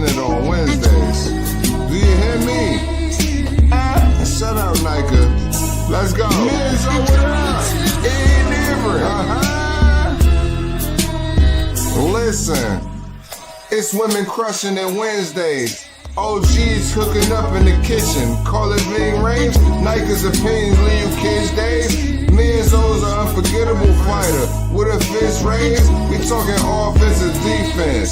it on Wednesdays. Do you hear me? Shut up, Nika. Let's go. Men's over there. It ain't different. Listen, it's women crushing it Wednesdays. OGs hooking up in the kitchen. Call it being range. Nika's opinions leave you kids days. Men's O's are unforgettable fighter. With a fist raised, we talking offense and defense.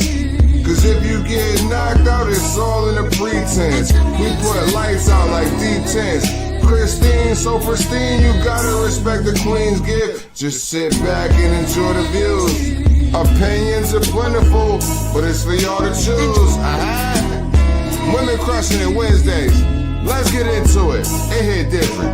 Cause if you get knocked out, it's all in the pretense. We put lights out like D10s. Christine, so pristine, you gotta respect the queen's gift. Just sit back and enjoy the views. Opinions are plentiful, but it's for y'all to choose. Women crushing it Wednesdays. Let's get into it. It hit different.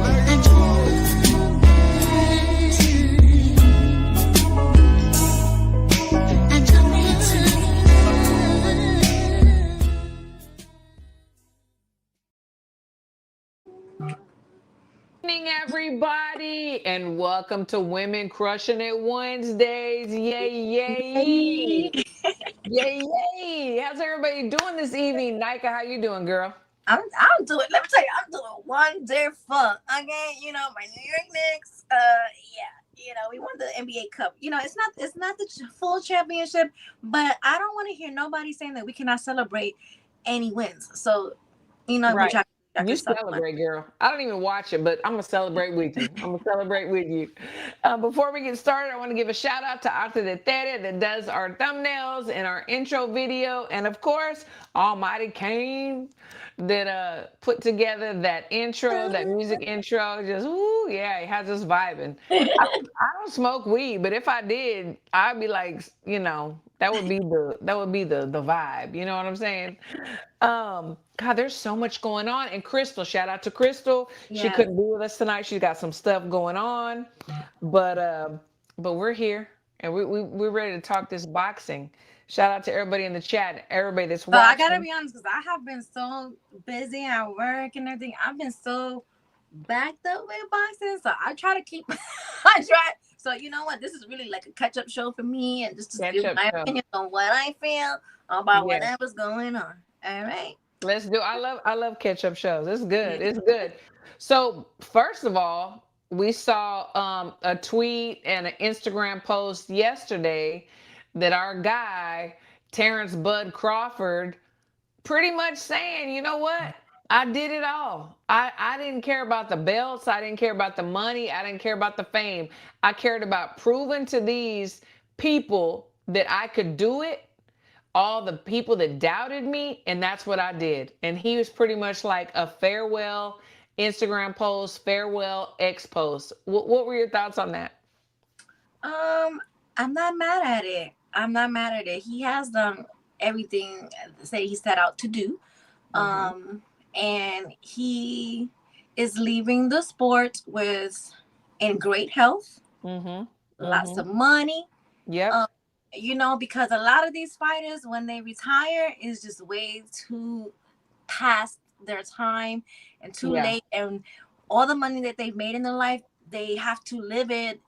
Evening, everybody, and welcome to Women Crushing It Wednesdays. Yay, yay. Yay, yay. How's everybody doing this evening? Nika, how you doing, girl? I'm doing, let me tell you, I'm doing wonderful. Okay, you know, my New York Knicks, we won the NBA Cup. You know, it's not the full championship, but I don't want to hear nobody saying that we cannot celebrate any wins. So, you know, right. You celebrate, girl. I don't even watch it, but I'm going to celebrate with you. Before we get started, I want to give a shout out to Arte de Tere that does our thumbnails and our intro video. And of course, Almighty Kane that put together that intro, that music intro. Just, ooh, yeah, it has us vibing. I don't smoke weed, but if I did, I'd be like, you know, that would be the vibe. You know what I'm saying? God, there's so much going on. And Crystal, shout out to Crystal. Yeah. She couldn't be with us tonight. She's got some stuff going on, but we're here and we're ready to talk this boxing. Shout out to everybody in the chat, everybody that's watching. I gotta be honest, because I have been so busy at work and everything. I've been so backed up with boxing, so I try to keep. So you know what? This is really like a catch-up show for me, and just to give my opinion on what I feel about whatever's going on. All right. Let's do. I love catch-up shows. It's good. It's good. So first of all, we saw a tweet and an Instagram post yesterday that our guy Terrence Bud Crawford pretty much saying, you know what? I did it all. I didn't care about the belts. I didn't care about the money. I didn't care about the fame. I cared about proving to these people that I could do it. All the people that doubted me, and that's what I did. And he was pretty much like a farewell Instagram post, farewell X post. What were your thoughts on that? I'm not mad at it. He has done everything that he set out to do. And he is leaving the sport in great health, lots of money. Yep. You know, because a lot of these fighters, when they retire, is just way too past their time and too late. And all the money that they've made in their life, they have to live it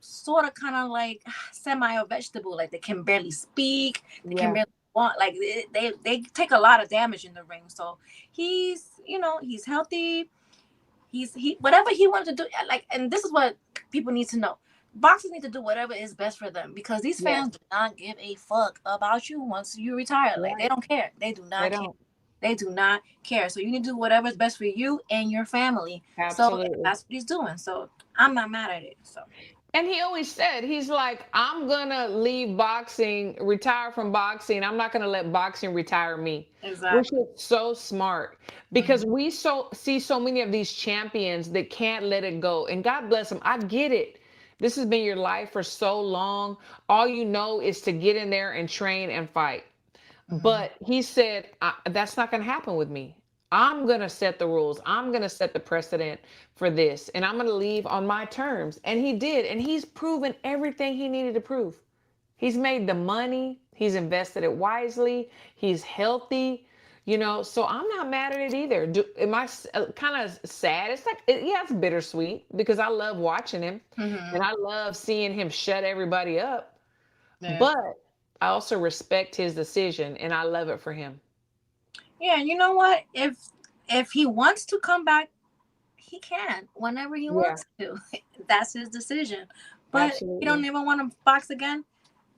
sort of kind of like semi a vegetable. Like they can barely speak, they can barely walk. Like they take a lot of damage in the ring. So he's healthy. He whatever he wants to do. Like, and this is what people need to know. Boxers need to do whatever is best for them, because these fans do not give a fuck about you once you retire. Like they don't care. They do not care. They do not care. So you need to do whatever is best for you and your family. Absolutely. So that's what he's doing. So I'm not mad at it. So. And he always said, he's like, I'm gonna leave boxing, retire from boxing. I'm not gonna let boxing retire me. Exactly. Which is so smart, because we see so many of these champions that can't let it go. And God bless them. I get it. This has been your life for so long. All you know is to get in there and train and fight. But he said, that's not going to happen with me. I'm going to set the rules. I'm going to set the precedent for this. And I'm going to leave on my terms. And he did. And he's proven everything he needed to prove. He's made the money. He's invested it wisely. He's healthy. You know, so I'm not mad at it either. Am I kind of sad? It's like, it's bittersweet, because I love watching him and I love seeing him shut everybody up. Yeah. But I also respect his decision, and I love it for him. Yeah, you know what? If he wants to come back, he can whenever he wants to. That's his decision. But if he don't even want to box again,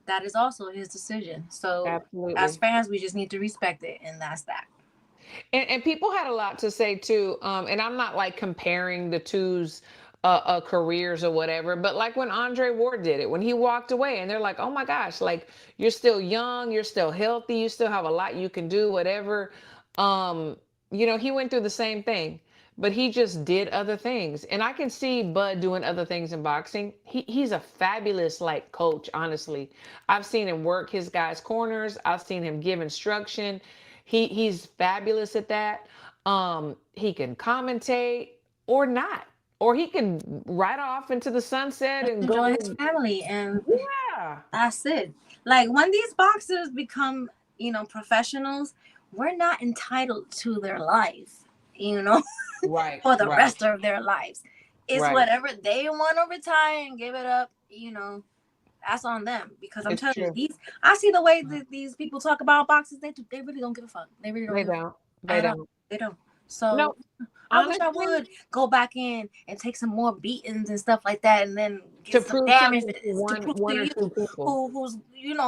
that is also his decision. So as fans, we just need to respect it, and that's that. And people had a lot to say too. And I'm not like comparing the two's careers or whatever, but like when Andre Ward did it, when he walked away, and they're like, "Oh my gosh, like you're still young, you're still healthy, you still have a lot you can do, whatever." Um, he went through the same thing, but he just did other things, and I can see Bud doing other things in boxing. He's a fabulous like coach. Honestly, I've seen him work his guys' corners. I've seen him give instruction. He's fabulous at that. He can commentate or not, or he can ride off into the sunset and enjoy go his family, and yeah, that's it. Like when these boxers become, professionals, we're not entitled to their life, right, for the rest of their lives. It's whatever they want to retire and give it up, that's on them. Because I'm telling you, I see the way that these people talk about boxers. They really don't give a fuck. They really don't. They don't. So no, I wish I would go back in and take some more beatings and stuff like that, and then get some damage to prove to you who's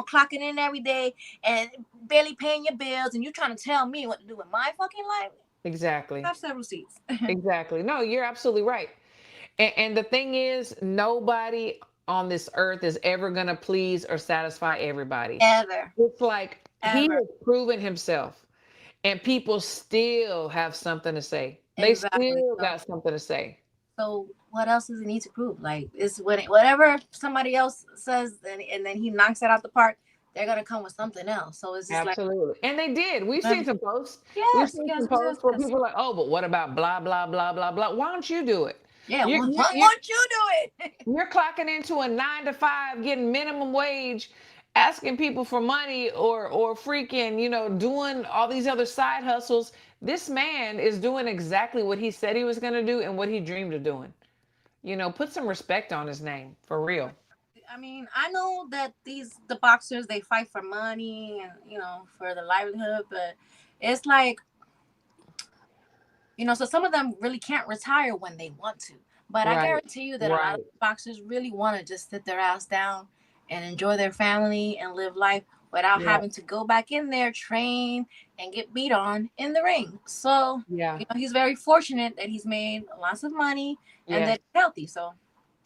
clocking in every day and barely paying your bills, and you trying to tell me what to do with my fucking life. Exactly. I have several seats. Exactly. No, you're absolutely right. And the thing is, nobody on this earth is ever going to please or satisfy everybody. Ever. It's like he has proven himself, and people still have something to say. They still got something to say. So what else does he need to prove? Like, it's whatever somebody else says, and then he knocks it out the park, they're gonna come with something else. So it's just absolutely. And they did. We've seen some posts. Yes, We've seen some posts where people are like, "Oh, but what about blah blah blah blah blah? Why don't you do it? Yeah, why won't you do it? You're clocking into a 9 to 5, getting minimum wage, asking people for money, or freaking, doing all these other side hustles. This man is doing exactly what he said he was going to do and what he dreamed of doing. Put some respect on his name, for real. I mean, I know that the boxers, they fight for money and for the livelihood, but it's like, so some of them really can't retire when they want to. But I guarantee you that a lot of boxers really want to just sit their ass down and enjoy their family and live life without having to go back in there, train, and get beat on in the ring. So he's very fortunate that he's made lots of money and that he's healthy. So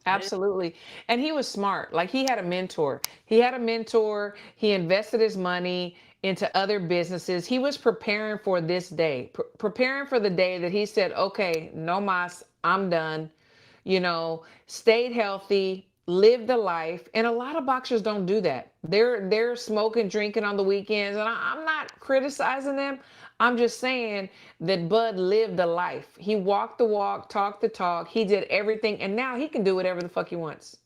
absolutely. And he was smart. Like, he had a mentor. He invested his money into other businesses. He was preparing for this day, preparing for the day that he said, "Okay, no mas, I'm done." Stayed healthy, lived the life. And a lot of boxers don't do that. They're smoking, drinking on the weekends. And I'm not criticizing them. I'm just saying that Bud lived the life. He walked the walk, talked the talk. He did everything. And now he can do whatever the fuck he wants,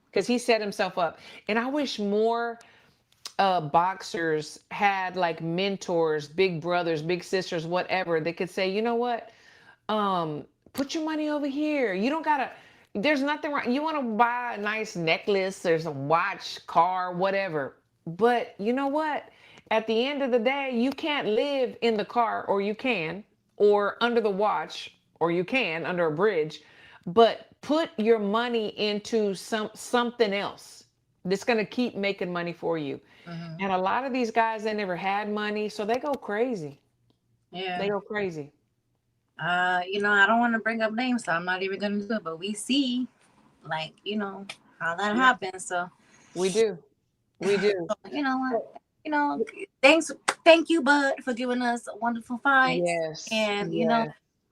because he set himself up. And I wish more boxers had like mentors, big brothers, big sisters, whatever. They could say, "You know what? Put your money over here. You don't gotta, there's nothing wrong. You want to buy a nice necklace or some watch, car, whatever. But you know what? At the end of the day, you can't live in the car, or you can, or under the watch, or you can under a bridge. But put your money into something else that's going to keep making money for you." And a lot of these guys, they never had money, so they go crazy. Yeah, they go crazy. I don't want to bring up names, so I'm not even gonna do it. But we see, like, how that happens. So we do. So, you know what? Thank you, Bud, for giving us wonderful fights. Yes. And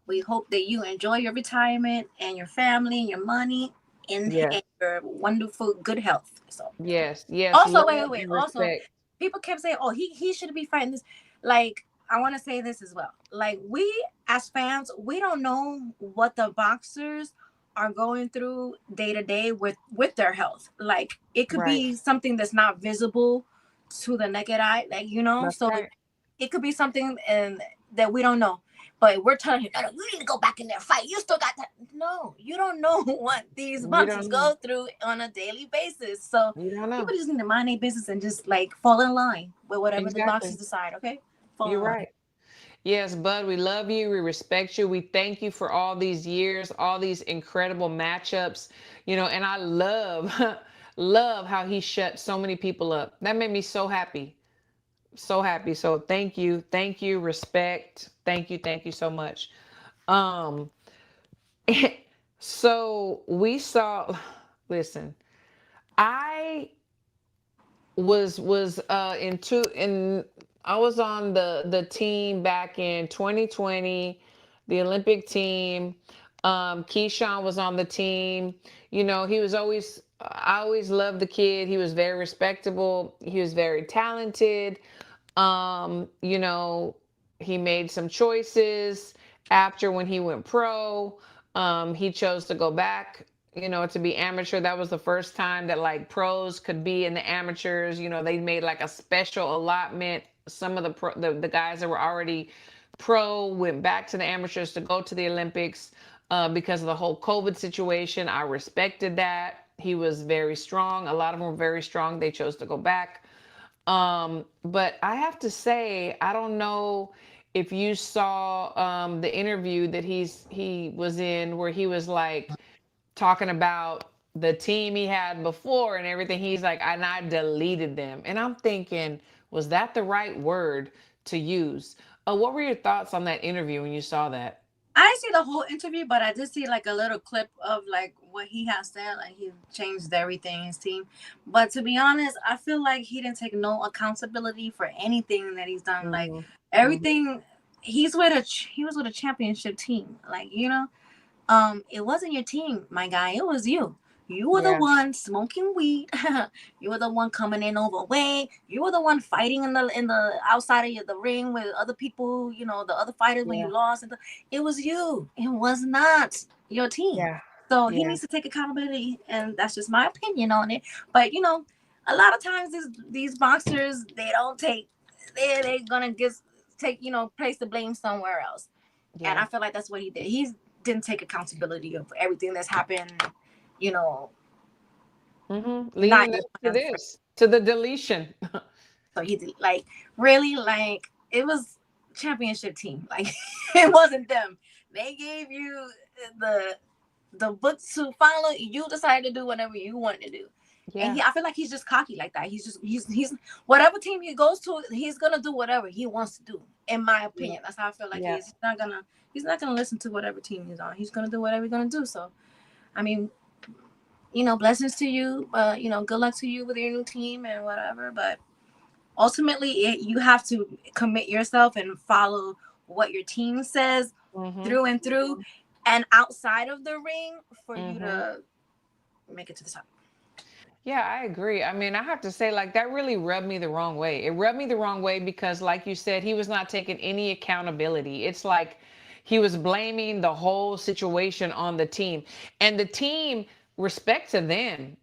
we hope that you enjoy your retirement and your family and your money and your wonderful good health. So yes. Also, wait. Also, people kept saying, "Oh, he should be fighting this." Like, I want to say this as well. Like, we as fans, we don't know what the boxers are going through day to day with their health. Like, it could be something that's not visible to the naked eye, like, it could be something that we don't know. But we're telling you, "No, you need to go back in there, fight. You still got that." No, you don't know what these boxers go through on a daily basis. So people just need to mind their business and just like fall in line with whatever the boxers decide. Okay. You're right. Yes, Bud, we love you. We respect you. We thank you for all these years, all these incredible matchups, and I love, love how he shut so many people up. That made me so happy. So happy. So thank you. Thank you. Respect. Thank you. Thank you so much. Um, so we saw, listen, I was in I was on the team back in 2020, the Olympic team. Keyshawn was on the team. He was always I always loved the kid. He was very respectable. He was very talented. Um, you know, he made some choices after when he went pro. He chose to go back, to be amateur. That was the first time that like pros could be in the amateurs. They made like a special allotment. Some of the guys that were already pro went back to the amateurs to go to the Olympics because of the whole COVID situation. I respected that. He was very strong. A lot of them were very strong. They chose to go back. But I have to say, I don't know if you saw the interview that he was in where he was like talking about the team he had before and everything. He's like, and I deleted them. And I'm thinking, was that the right word to use? What were your thoughts on that interview when you saw that? I didn't see the whole interview, but I did see like a little clip of like what he has said. Like he changed everything in his team. But to be honest, I feel like he didn't take no accountability for anything that he's done. Like Mhm. Mhm. everything, he was with a championship team. Like it wasn't your team, my guy. It was you. You were the Yeah. one smoking weed. You were the one coming in overweight. You were the one fighting in the outside of the ring with other people. The other fighters when you Yeah. lost. It was you. It was not your team. Yeah. So he Yeah. needs to take accountability, and that's just my opinion on it. But a lot of times these boxers they don't take. They're gonna just take place the blame somewhere else. And Yeah. I feel like that's what he did. He didn't take accountability of everything that's happened, you know, not Leading even up to as a friend. this, to the deletion. So he did like really like it was championship team. Like it wasn't them. They gave you the the book to follow. You decided to do whatever you wanted to do. And Yeah. I feel like he's just cocky like that. He's whatever team he goes to, he's gonna do whatever he wants to do. In my Yeah. opinion, that's how I feel like he Yeah. is. He's not gonna listen to whatever team he's on. He's gonna do whatever he's gonna do. So I mean, blessings to you. Good luck to you with your new team and whatever. But ultimately, you have to commit yourself and follow what your team says Mhm. through and through, and outside of the ring for you Mhm. to make it to the top. Yeah, I agree. I mean, I have to say, like, that really rubbed me the wrong way. It rubbed me the wrong way because, like you said, he was not taking any accountability. It's like he was blaming the whole situation on the team. And the team, respect to them,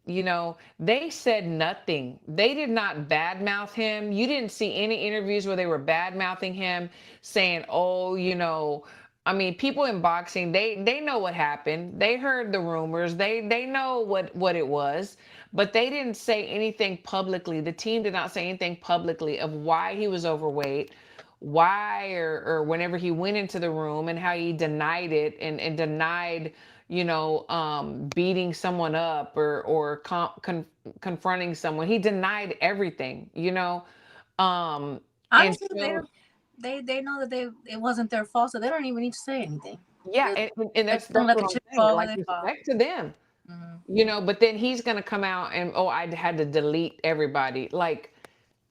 they said nothing. They did not badmouth him. You didn't see any interviews where they were bad mouthing him, saying, oh, I mean, people in boxing, they know what happened. They heard the rumors. They know what it was, but they didn't say anything publicly. The team did not say anything publicly of why he was overweight, why or whenever he went into the room and how he denied it and denied, beating someone up or confronting someone. He denied everything, Um, and Honestly, so they know that it wasn't their fault, so they don't even need to say anything. yeah, Just and let that's them that's let the what I'm chips saying. fall where Like they fall. respect to them, but then he's gonna come out and oh, I had to delete everybody. Like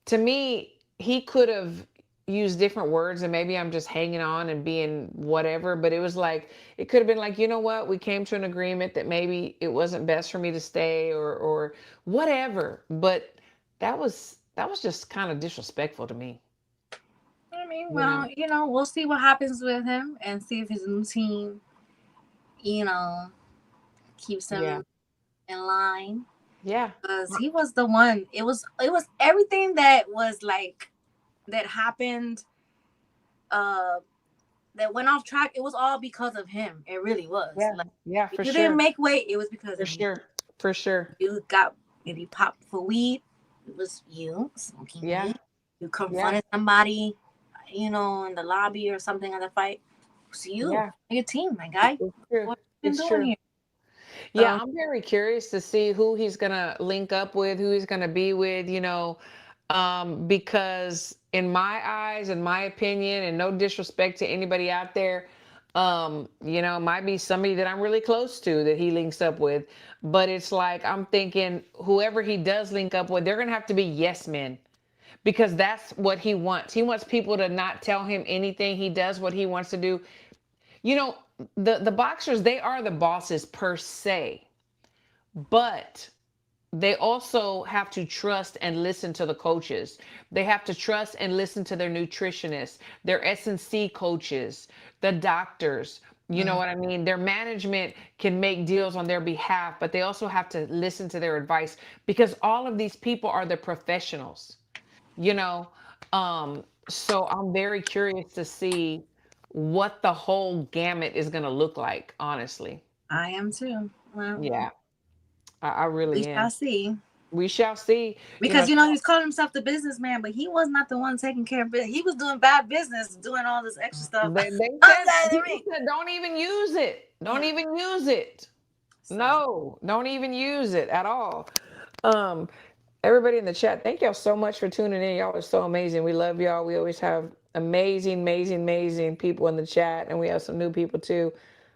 to me, he could have used different words, and maybe I'm just hanging on and being whatever. But it was like it could have been like, you know what, we came to an agreement that maybe it wasn't best for me to stay or whatever. But that was just kind of disrespectful to me. I mean, You know? well, we'll see what happens with him and see if his new team, you know, keeps Yeah. him in line. Yeah. Because he was the one. It was everything that was like that happened. Uh, that went off track. It was all because of him. It really was. Yeah. Like Yeah. if For you didn't sure. make weight, it was because For of him. sure. For sure. You got if you popped for weed, it was you smoking Yeah. weed. You Yeah. confronted somebody, you know, in the lobby or something of the fight, it's you, Yeah, your team, my guy. it's true. What you been It's doing true. here? Yeah, So I'm very curious to see who he's gonna link up with, who he's gonna be with, because in my eyes, in my opinion, and no disrespect to anybody out there, it might be somebody that I'm really close to that he links up with. But it's like I'm thinking whoever he does link up with, they're gonna have to be yes men because that's what he wants. He wants people to not tell him anything. He does what he wants to do. You know, the boxers, they are the bosses per se, but they also have to trust and listen to the coaches. They have to trust and listen to their nutritionists, their S&C coaches, the doctors. You know what I mean? Their management can make deals on their behalf, but they also have to listen to their advice because all of these people are the professionals, you know. So I'm very curious to see what the whole gamut is going to look like, honestly. I am too. Well, Yeah, I we really shall am. see. We shall see. You know, Because you know he's calling himself the businessman, but he was not the one taking care of business. He was doing bad business, doing all this extra stuff they said outside the people ring. said don't even use it. Don't Yeah. even use it. So No, don't even use it at all. Um, Everybody in the chat, thank y'all so much for tuning in. Y'all are so amazing. We love y'all. We always have amazing, amazing, amazing people in the chat, and we have some new people too.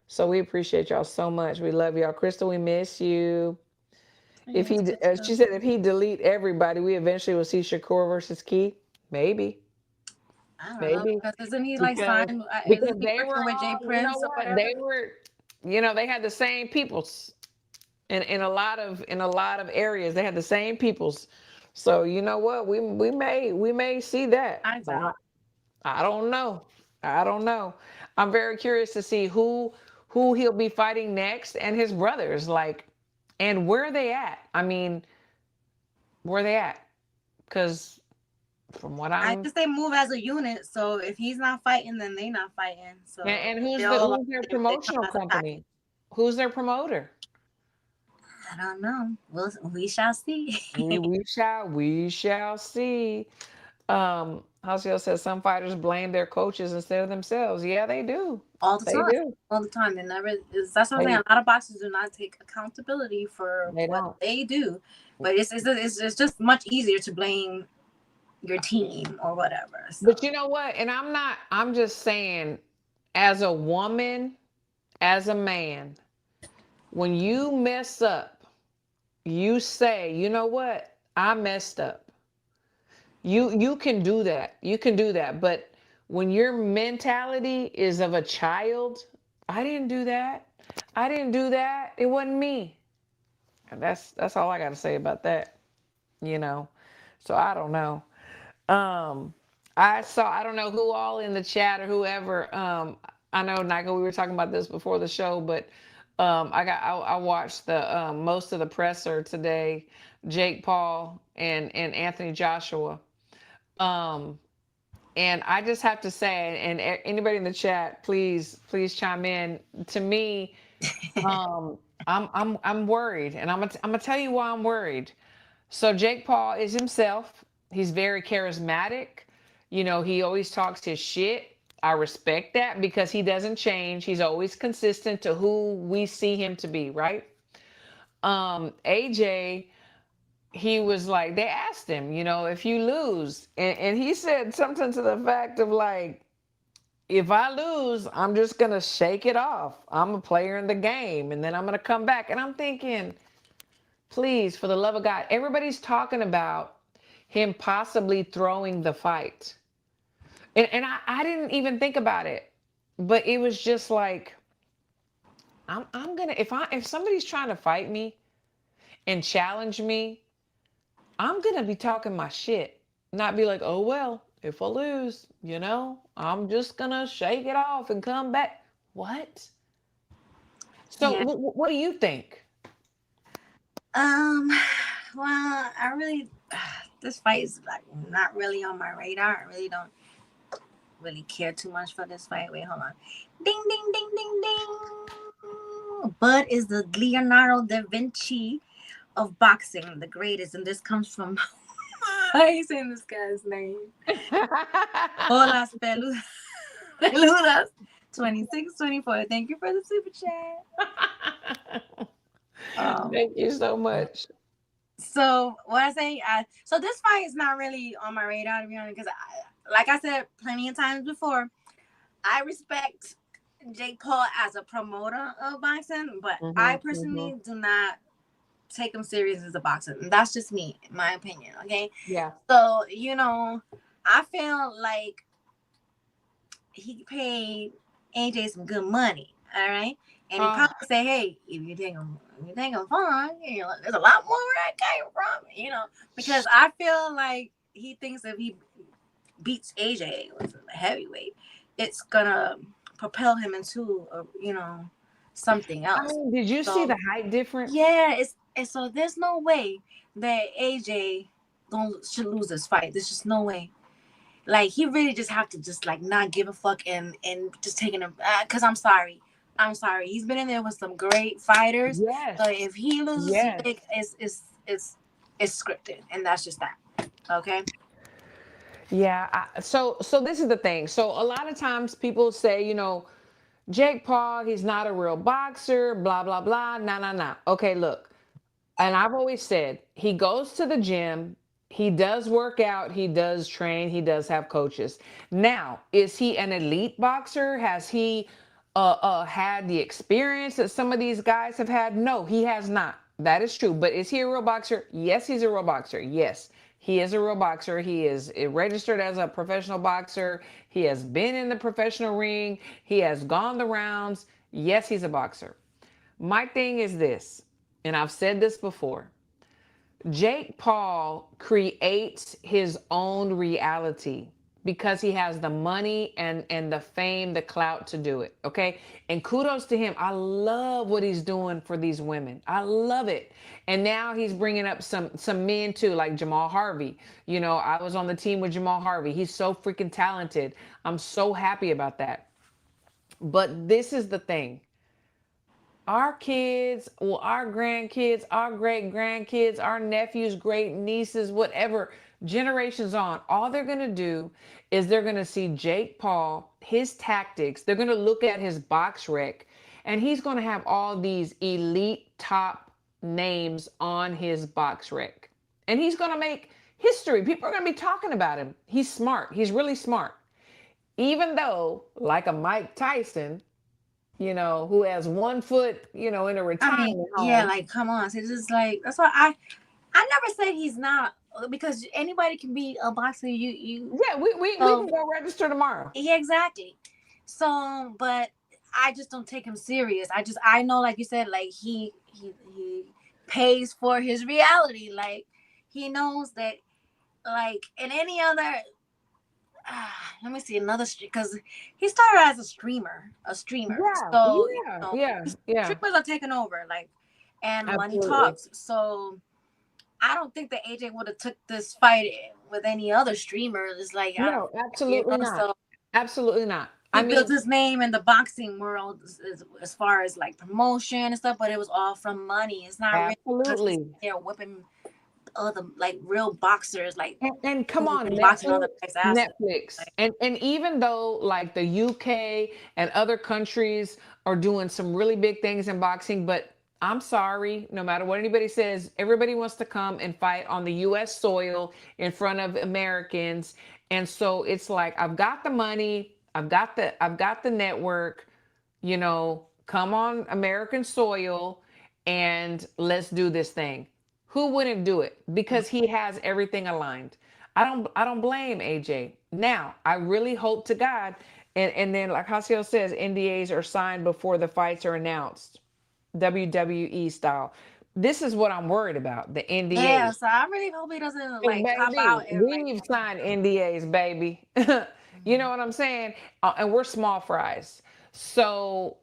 So we appreciate y'all so much. We love y'all. Crystal, we miss you. I If he, miss you she too. said, if he delete everybody, we eventually will see Shakur versus Key. Maybe, I don't know maybe because isn't he like because signed? Isn't he they were working with Jay all, you know Prince or what, whatever? they were, they had the same peoples in a lot of areas. They had the same peoples. So you know what, we may see that. I doubt. I don't know. I don't know. I'm very curious to see who he'll be fighting next and his brothers, like, and where they at. I mean, where they at? Because from what I I'm, guess they move as a unit. So if he's not fighting, then they not fighting. So and they all who's their they come promotional as a package. company? Who's their promoter? I don't know. We shall see. We shall see. Hasio says some fighters blame their coaches instead of themselves. Yeah, they do. All the They time. do. All the time. They never is that's what I'm saying. They A lot of boxers do not take accountability for they what don't. they do. But it's just much easier to blame your team or whatever. So But you know what? And I'm just saying, as a woman, as a man, when you mess up, you say, you know what? I messed up. You can do that. You can do that. But when your mentality is of a child, I didn't do that. I didn't do that. It wasn't me. And that's all I got to say about that, you know. So I don't know. Um, I don't know who all in the chat or whoever. I know, Nigel, we were talking about this before the show, but I watched the most of the presser today, Jake Paul and Anthony Joshua. Um, and I just have to say, and anybody in the chat, please chime in. To me, I'm worried, and I'm gonna tell you why I'm worried. So Jake Paul is himself. He's very charismatic. He always talks his shit. I respect that because he doesn't change. He's always consistent to who we see him to be, right? AJ, he was like, they asked him, if you lose, and he said something to the fact of like, if I lose, I'm just gonna shake it off. I'm a player in the game, and then I'm gonna come back. And I'm thinking, please, for the love of God, everybody's talking about him possibly throwing the fight. And I didn't even think about it. But it was just like, I'm gonna, if somebody's trying to fight me and challenge me, I'm gonna be talking my shit. Not be like, oh well, if I lose, I'm just gonna shake it off and come back. What? So yeah. what do you think? Um well, I really this fight is like not really on my radar. I really don't really care too much for this fight. Wait, hold on. Ding ding ding ding ding. Bud is the Leonardo da Vinci of boxing, the greatest, and this comes from I ain't saying this guy's name. Hola, peludas. 2624. Thank you for the super chat. Thank you so much. So what I say, so this fight is not really on my radar, to be honest, because like I said plenty of times before, I respect Jake Paul as a promoter of boxing, but I personally do not take him serious as a boxer. And that's just me, in my opinion. Okay. Yeah. So I feel like he paid AJ some good money. All right. And he probably say, hey, if you think I'm fun, there's a lot more where I came from, because I feel like he thinks if he beats AJ with a heavyweight, it's gonna propel him into something else. I mean, did you see the height difference? Yeah, it's so there's no way that AJ should lose this fight. There's just no way. Like, he really just have to just like not give a fuck and just taking him, because I'm sorry. He's been in there with some great fighters. Yes. So if he loses, it's scripted, and that's just that. Okay. Yeah. So this is the thing. So a lot of times people say, Jake Paul, he's not a real boxer, blah, blah, blah. Nah. Okay, look. And I've always said, he goes to the gym, he does work out, he does train, he does have coaches. Now, is he an elite boxer? Has he had the experience that some of these guys have had? No, he has not. That is true. But is he a real boxer? Yes, he's a real boxer. Yes, he is a real boxer. He is registered as a professional boxer. He has been in the professional ring. He has gone the rounds. Yes, he's a boxer. My thing is this, and I've said this before. Jake Paul creates his own reality because he has the money and the fame, the clout to do it. Okay. And kudos to him. I love what he's doing for these women. I love it. And now he's bringing up some men too, like Jamal Harvey. I was on the team with Jamal Harvey. He's so freaking talented. I'm so happy about that. But this is the thing. Our kids, our grandkids, our great grandkids, our nephews, great nieces, whatever, generations on, all they're going to do is they're going to see Jake Paul, his tactics. They're going to look at his box rec, and he's going to have all these elite top names on his box rec. And he's going to make history. People are going to be talking about him. He's smart. He's really smart. Even though, like a Mike Tyson, who has 1 foot, in a retirement home. Yeah, like, come on. It's just like, that's why I never said he's not, because anybody can be a boxer. Yeah, we can go register tomorrow. Yeah, exactly. So, but I just don't take him serious. I know, like you said, like he pays for his reality. Like, he knows that, like, in any other, let me see another because he started as a streamer. Yeah, so yeah. Streamers are taking over, like, and Absolutely. Money talks. So I don't think that AJ would have took this fight with any other streamer. It's like, no, absolutely not. So absolutely not. He built his name in the boxing world as far as like promotion and stuff, but it was all from money. It's not absolutely really they're whipping other like real boxers, like, and come on, Netflix. And even though like the UK and other countries are doing some really big things in boxing, but I'm sorry, no matter what anybody says, everybody wants to come and fight on the US soil in front of Americans. And so it's like, I've got the money, I've got the network, come on American soil and let's do this thing. Who wouldn't do it? Because he has everything aligned. I don't blame AJ. Now, I really hope to God, and then like Hasiel says, NDAs are signed before the fights are announced, WWE style. This is what I'm worried about, the NDAs. Yeah, so I really hope he doesn't like pop out. We've signed NDAs, baby. You know what I'm saying? And we're small fries. So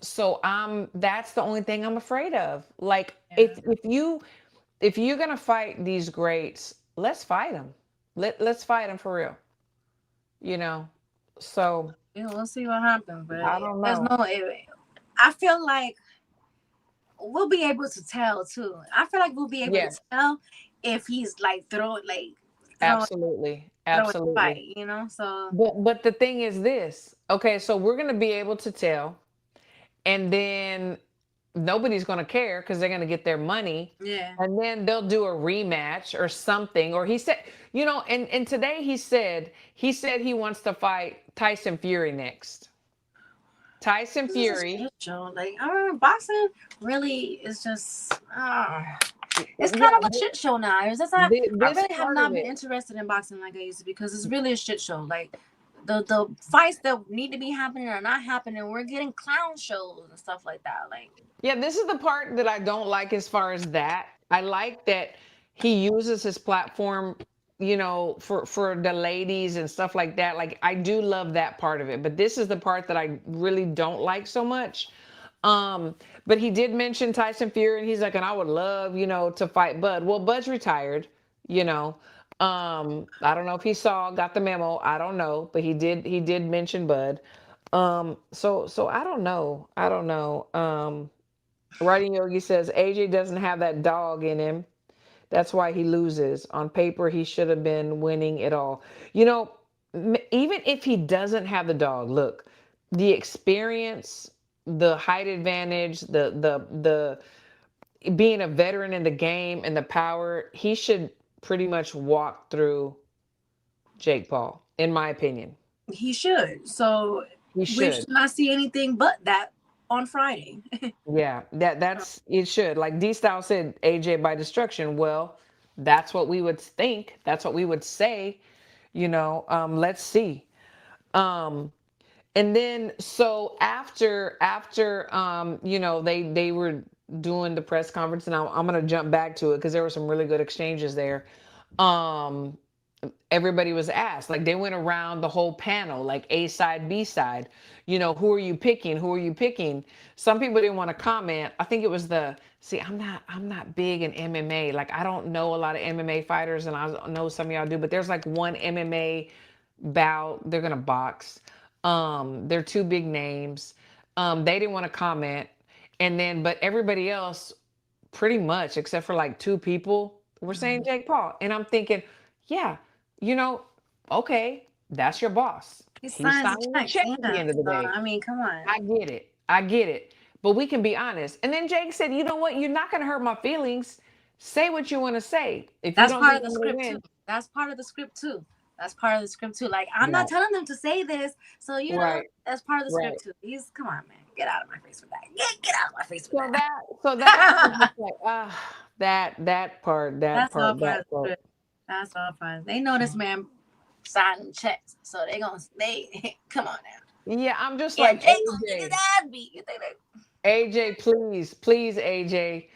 that's the only thing I'm afraid of. Like, if you're gonna fight these greats, let's fight them. Let's fight them for real. So yeah, we'll see what happens. But I don't know. I feel like we'll be able to tell too. I feel like we'll be able to tell if he's like Absolutely. throw a Absolutely. fight, you know? So But the thing is this. Okay, so we're gonna be able to tell, and then nobody's going to care because they're going to get their money, yeah. and then they'll do a rematch or something. Or he said, and today he said he wants to fight Tyson Fury next. Tyson This is a Fury. shit show. Like, boxing really is just it's kind Yeah, of a shit show now. It's just I this really have part of not been it. interested in boxing like I used to because it's really a shit show. Like the fights that need to be happening are not happening. We're getting clown shows and stuff like that. Like Yeah, this is the part that I don't like as far as that. I like that he uses his platform, for the ladies and stuff like that. Like I do love that part of it, but this is the part that I really don't like so much. Um, but he did mention Tyson Fury, and he's like, and I would love, to fight Bud. Well, Bud's retired, you know. I don't know if he got the memo. I don't know, but he did mention Bud. So I don't know. I don't know. Writing Yogi says AJ doesn't have that dog in him. That's why he loses. On paper, he should have been winning it all. You know, even if he doesn't have the dog, look, the experience, the height advantage, the being a veteran in the game and the power, he should pretty much walk through Jake Paul, in my opinion. he should. So He we should. should not see anything but that on Friday. Yeah, that's it should. Like D Style said, AJ by destruction. Well, that's what we would think. That's what we would say. Let's see. Um, and then so after they were doing the press conference, and I'm gonna jump back to it because there were some really good exchanges there. Um, Everybody was asked, like they went around the whole panel, like A side, B side, who are you picking, some people didn't want to comment. I think it was I'm not big in MMA. Like I don't know a lot of MMA fighters, and I know some of y'all do, but there's like one MMA bout they're gonna box. They're two big names. They didn't want to comment, and then but everybody else pretty much except for like two people were saying Jake Paul, and I'm thinking, yeah, you know, okay, that's your boss. He He's signs the signing the checks. check at the Yeah. end of the So day. I mean, come on. I get it. I get it. But we can be honest. And then Jake said, you know what? You're not going to hurt my feelings. Say what you want to say. If you That's don't part think of the I'm going to script too. win. That's part of the script too. That's part of the script too. Like I'm Right, not telling them to say this, so right, that's part of the right. script too. He's come on, man, get out of my face with that. Get out of my face with So that. that I was just like, that part, that That's all part, part that of the part. script. That's all part. They know this man signing checks, so they come on now. Yeah, I'm just Yeah, like, Jay gonna get his AJ, ass beat. You think they? AJ, please, AJ,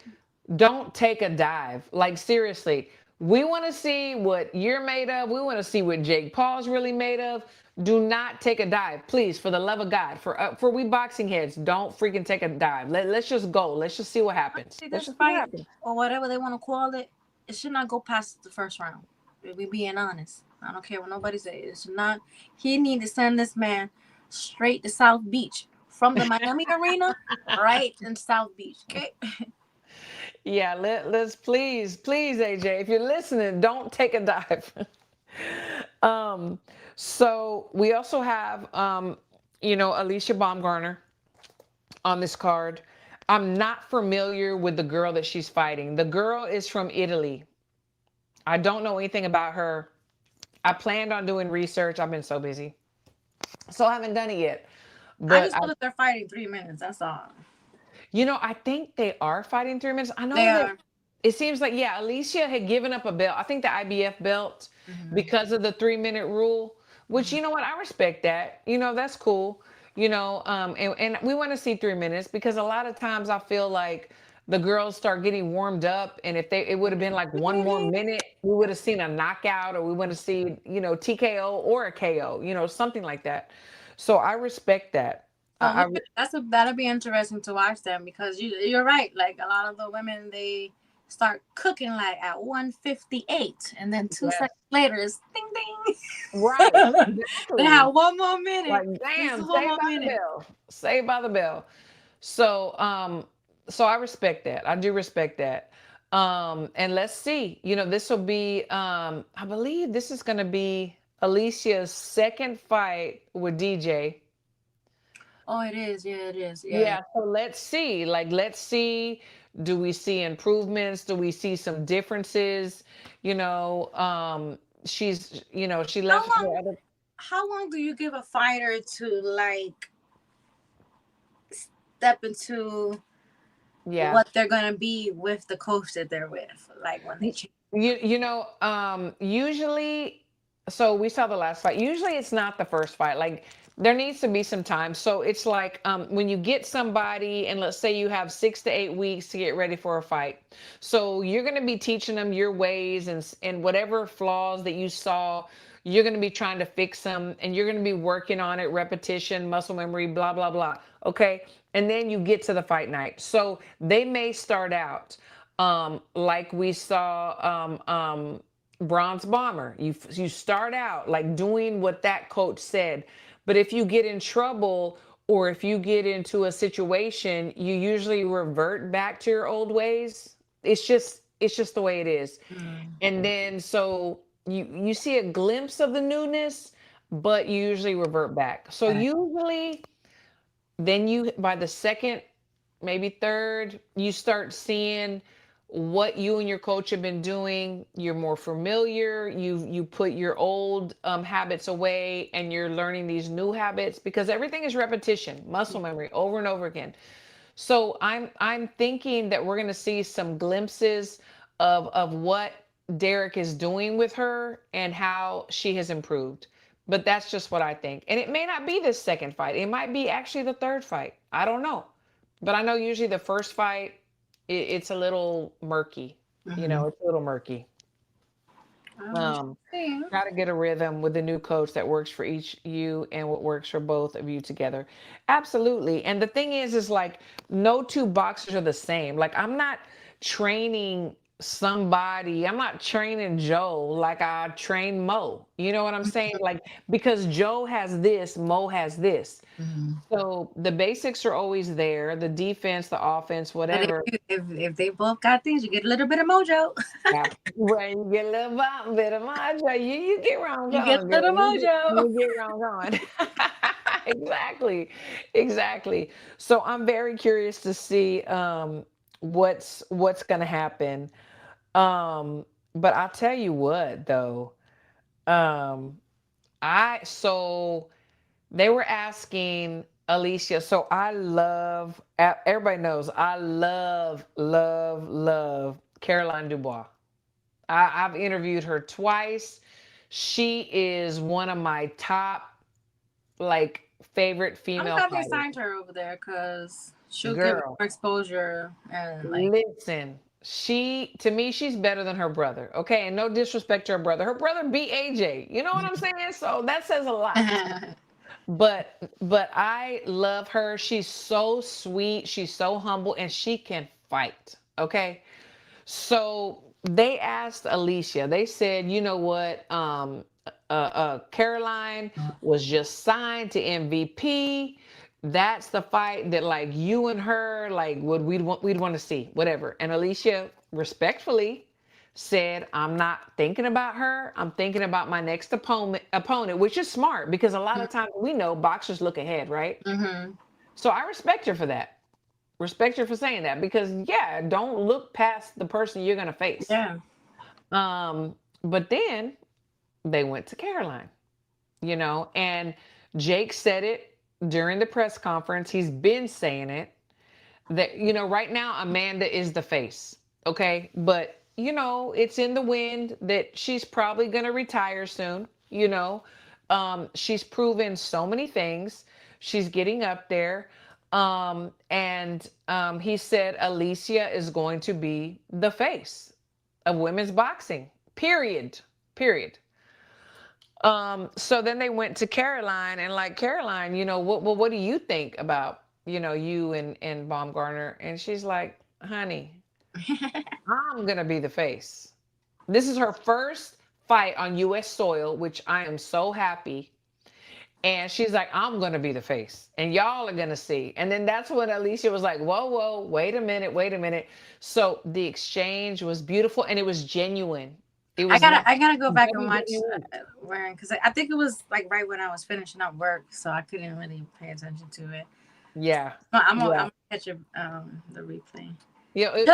don't take a dive. Like seriously, we want to see what you're made of. We want to see what Jake Paul's really made of. Do not take a dive, please, for the love of God. For we boxing heads, don't freaking take a dive. Let's just go. Let's just see what happens. See Let's this just see what fight happens. or whatever they want to call it, it should not go past the first round. We being honest. I don't care what nobody says. It should not. He need to send this man straight to South Beach from the Miami arena, right in South Beach. Okay. Yeah, let's please, AJ, if you're listening, don't take a dive. um, so we also have Alicia Baumgartner on this card. I'm not familiar with the girl that she's fighting. The girl is from Italy. I don't know anything about her. I planned on doing research. I've been so busy. So I haven't done it yet. I But just know that they're fighting 3 minutes. That's all. I think they are fighting 3 minutes. I They know that are. it seems like, yeah, Alicia had given up a belt. I think the IBF belt because of the 3-minute rule, which, you know what, I respect that. That's cool. And we want to see 3 minutes because a lot of times I feel like the girls start getting warmed up. And if it would have been like one more minute, we would have seen a knockout or we would have seen, TKO or a KO, something like that. So I respect that. That'll be interesting to watch them because you're right. Like a lot of the women, they start cooking like at 1:58, and then 2 seconds later it's ding ding. Right. They have one more minute. Like, damn, One more minute. Saved by the bell. So I respect that. I do respect that. And let's see, this will be, I believe this is going to be Alicia's second fight with DJ. Oh, it is. Yeah, it is. Yeah. Yeah, so let's see. Like, let's see. Do we see improvements? Do we see some differences? She How left long? her other. How long do you give a fighter to like step into Yeah. what they're gonna be with the coach that they're with? Like when they change. Usually, so we saw the last fight. Usually it's not the first fight. Like, there needs to be some time. So it's like, when you get somebody, and let's say you have 6 to 8 weeks to get ready for a fight. So you're going to be teaching them your ways, and whatever flaws that you saw, you're going to be trying to fix them, and you're going to be working on it, repetition, muscle memory, blah, blah, blah. Okay. And then you get to the fight night. So they may start out, like we saw, Bronze Bomber. You start out like doing what that coach said, but if you get in trouble, or if you get into a situation, you usually revert back to your old ways. It's just the way it is. And then so you see a glimpse of the newness, but you usually revert back. So usually, then you, by the second, maybe third, you start seeing what you and your coach have been doing. You're more familiar. You put your old, habits away, and you're learning these new habits, because everything is repetition, muscle memory, over and over again. So I'm thinking that we're going to see some glimpses of what Derek is doing with her and how she has improved. But that's just what I think. And it may not be this second fight. It might be actually the third fight. I don't know. But I know usually the first fight, it's a little murky. It's a little murky. Um, Got to get a rhythm with the new coach that works for each you and what works for both of you together. Absolutely. And the thing is like, no two boxers are the same. Like, I'm not training somebody, I'm not training Joe like I train Mo. You know what I'm saying? Like, because Joe has this, Mo has this. So the basics are always there, the defense, the offense, But whatever. if they both got things, you get a little bit of mojo. Yeah. Right, you get a little bit of mojo. You get wrong You get going, a little girl. mojo. You get wrong going. Exactly. Exactly. So I'm very curious to see, what's gonna happen. But I'll tell you what though. Um, I so they were asking Alicia. So everybody knows I love, love, love Caroline Dubois. I've interviewed her twice. She is one of my top, like, favorite I'm female glad they fighters. signed her over there because she'll give Girl, more exposure and like. listen, to me, she's better than her brother. Okay, and no disrespect to her brother. Her brother beat AJ. You know what I'm saying? So that says a lot. But I love her. She's so sweet. She's so humble, and she can fight. Okay. So they asked Alicia, they said, you know what? Caroline was just signed to MVP. That's the fight that, like, you and her, like, we'd want to see, whatever. And Alicia respectfully said, I'm not thinking about her. I'm thinking about my next opponent, which is smart, because a lot of times we know boxers look ahead, right? So I respect her for that. Respect her for saying that, because yeah, don't look past the person you're gonna face. Yeah. But then they went to Caroline, and Jake said it during the press conference. He's been saying it, that, right now Amanda is the face. Okay. But it's in the wind that she's probably gonna retire soon. She's proven so many things. She's getting up there. And he said Alicia is going to be the face of women's boxing. Period. Period. So then they went to Caroline, and, like, Caroline, what do you think about, you and Baumgartner? And she's like, honey, I'm gonna be the face. This is her first fight on US soil, which I am so happy. And she's like, I'm going to be the face and y'all are going to see. And then that's when Alicia was like, whoa, wait a minute, wait a minute. So the exchange was beautiful and it was genuine. It was not I gotta go back and watch genuine. where, because I think it was like right when I was finishing up work, so I couldn't really pay attention to it. Yeah. But I'm Yeah. gonna catch the replay. Yeah.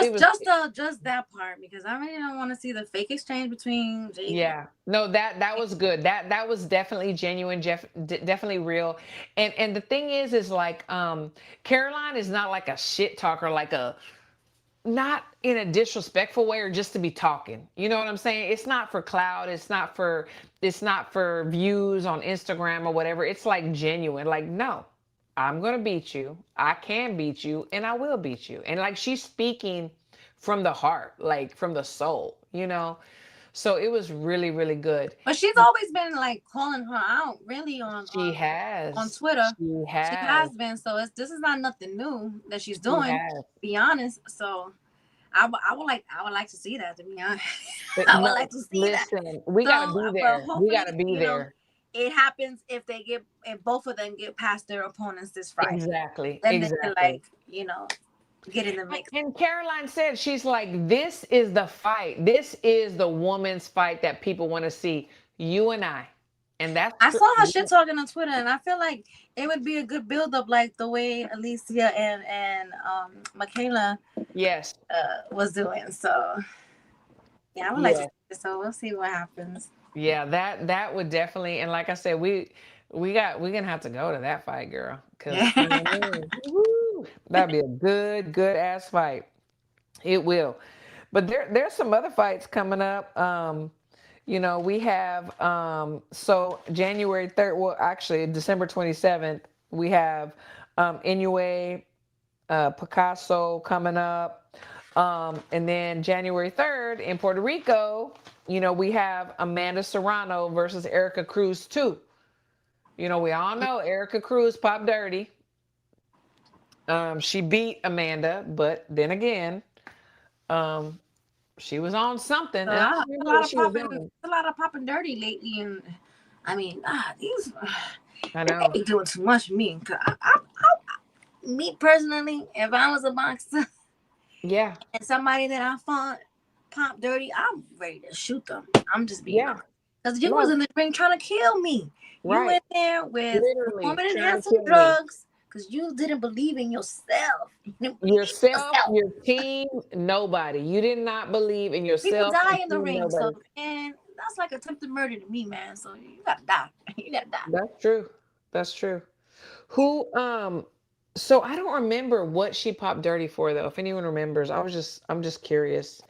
Just that part, because I really don't want to see the fake exchange between Jake. Yeah, no, that was good. That was definitely genuine, definitely real. And the thing is like Caroline is not like a shit talker, like a not in a disrespectful way or just to be talking. You know what I'm saying? It's not for clout. It's not for views on Instagram or whatever. It's like genuine. Like, no, I'm gonna beat you. I can beat you, and I will beat you. And like she's speaking from the heart, like from the soul. You know. So it was really, really good. But she's always been like calling her out, really on Twitter. She has. She has been. So this is not nothing new that she's doing. To be honest, so I would like to see that. To be honest, I would like to see that. We gotta be there. We gotta be there. It happens if both of them get past their opponents this Friday. Exactly. Then they can, like, get in the mix. And Caroline said, she's like, this is the fight. This is the woman's fight that people want to see. You and I. And I saw her shit talking on Twitter, and I feel like it would be a good build up, like the way Alicia and Michaela was doing. So yeah, I would like to see it. So we'll see what happens. Yeah, that would definitely, and like I said, we're gonna have to go to that fight, girl. Cause that'd be a good ass fight. It will. But there's some other fights coming up. We have so January 3rd, well actually December 27th, we have Inoue Picasso coming up. And then January 3rd in Puerto Rico, we have Amanda Serrano versus Erica Cruz 2. We all know Erica Cruz popped dirty. She beat Amanda, but then again, she was on something. A lot of popping dirty lately, and I mean, these I know they doing too much for me. Me personally, if I was a boxer, and somebody that I fought pop dirty, I'm ready to shoot them. I'm just being honest, because you was in the ring trying to kill me. You went there with woman and had some drugs. Because you didn't believe in yourself. Your team, nobody. You did not believe in yourself. People die in the ring, and that's like attempted murder to me, man. So you gotta die. You gotta die. That's true. Who? So I don't remember what she popped dirty for, though. If anyone remembers, I'm just curious.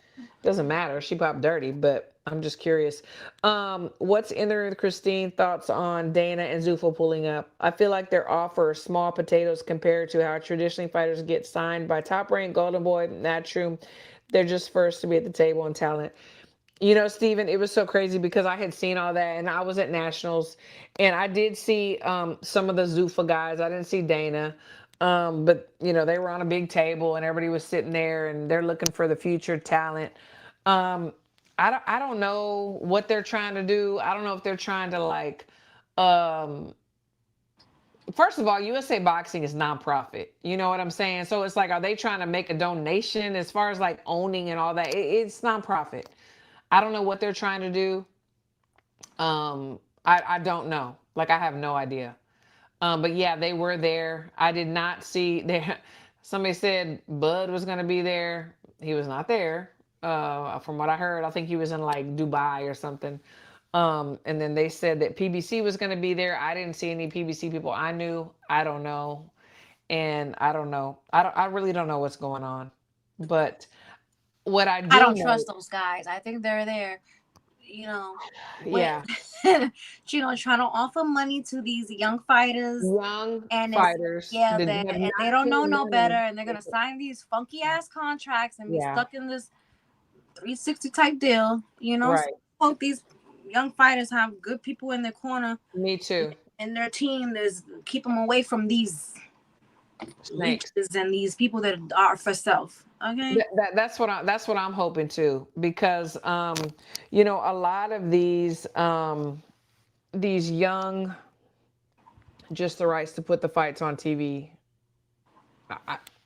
Doesn't matter. She popped dirty, but I'm just curious. What's in there, Christine? Thoughts on Dana and Zuffa pulling up? I feel like their offer are small potatoes compared to how traditionally fighters get signed by Top Rank, Golden Boy, Matchroom. They're just first to be at the table in talent. Steven, it was so crazy because I had seen all that, and I was at Nationals, and I did see some of the Zuffa guys. I didn't see Dana. But they were on a big table and everybody was sitting there and they're looking for the future talent. I don't know what they're trying to do. I don't know if they're trying to first of all, USA Boxing is nonprofit. You know what I'm saying? So it's like, are they trying to make a donation as far as like owning and all that? It's nonprofit. I don't know what they're trying to do. I don't know. Like, I have no idea. But yeah, they were there. I did not see there. Somebody said Bud was going to be there. He was not there. From what I heard, I think he was in like Dubai or something. And then they said that PBC was going to be there. I didn't see any PBC people I knew. I don't know. And I don't know. I really don't know what's going on. But what I don't trust those guys. I think they're there. Trying to offer money to these young fighters. And they don't know no better, and they're gonna sign these funky ass contracts and be stuck in this 360 type deal. Hope these young fighters have good people in their corner. Me too. And their team is keep them away from these leeches and these people that are for self. Okay. That's what I'm hoping too, because a lot of these young Just the rights to put the fights on TV.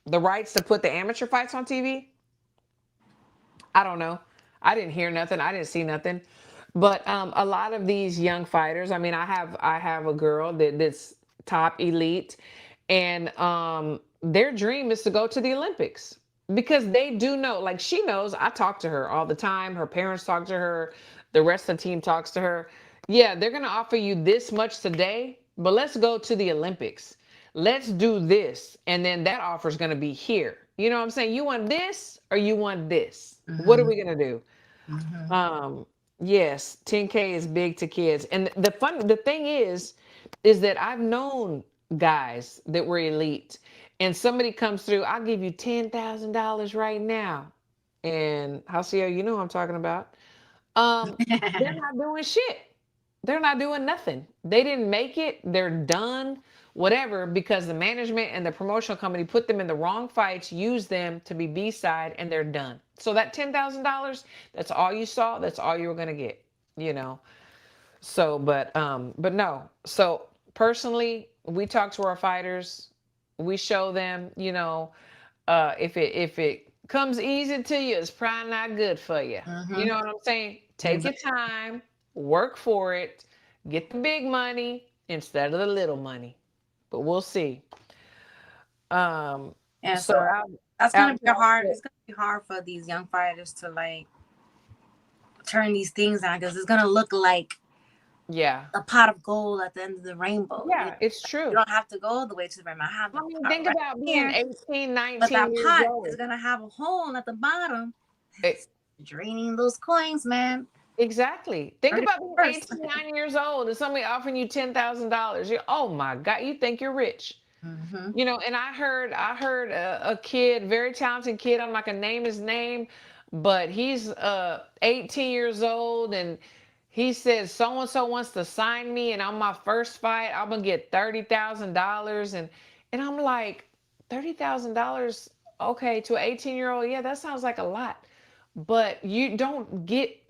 The rights to put the amateur fights on TV? I don't know. I didn't hear nothing. I didn't see nothing. But a lot of these young fighters, I mean, I have a girl that's top elite, and their dream is to go to the Olympics because they do know, like she knows. I talk to her all the time. Her parents talk to her. The rest of the team talks to her. Yeah, they're gonna offer you this much today, but let's go to the Olympics. Let's do this, and then that offer is gonna be here. You know what I'm saying? You want this or you want this? What are we gonna do? Um, yes, 10K is big to kids. And the thing is that I've known guys that were elite and somebody comes through, I'll give you $10,000 right now. And Hasio, you know what I'm talking about. They're not doing shit. They're not doing nothing. They didn't make it. They're done, whatever, because the management and the promotional company put them in the wrong fights, used them to be B-side, and they're done. So that $10,000, that's all you saw. That's all you were gonna get, you know. So, but no. So personally, we talk to our fighters. We show them, you know, if it comes easy to you, it's probably not good for you. You know what I'm saying? Take your time, work for it, get the big money instead of the little money. But we'll see. Yeah, So so that's gonna be hard. It's gonna be hard for these young fighters to like turn these things on because it's gonna look like a pot of gold at the end of the rainbow. Yeah, it's true. You don't have to go all the way to the rainbow. I mean, think about being 18, 19 but that years pot old. is gonna have a hole at the bottom. It's draining those coins, man. Exactly. Think about being 18, 19 years old and somebody offering you $10,000. Oh my God, you think you're rich. You know, and I heard a kid, very talented kid, I'm not gonna name his name, but he's 18 years old and he says so and so wants to sign me and on my first fight I'm gonna get $30,000 and I'm like, $30,000, okay, to an 18-year-old, yeah, that sounds like a lot. But you don't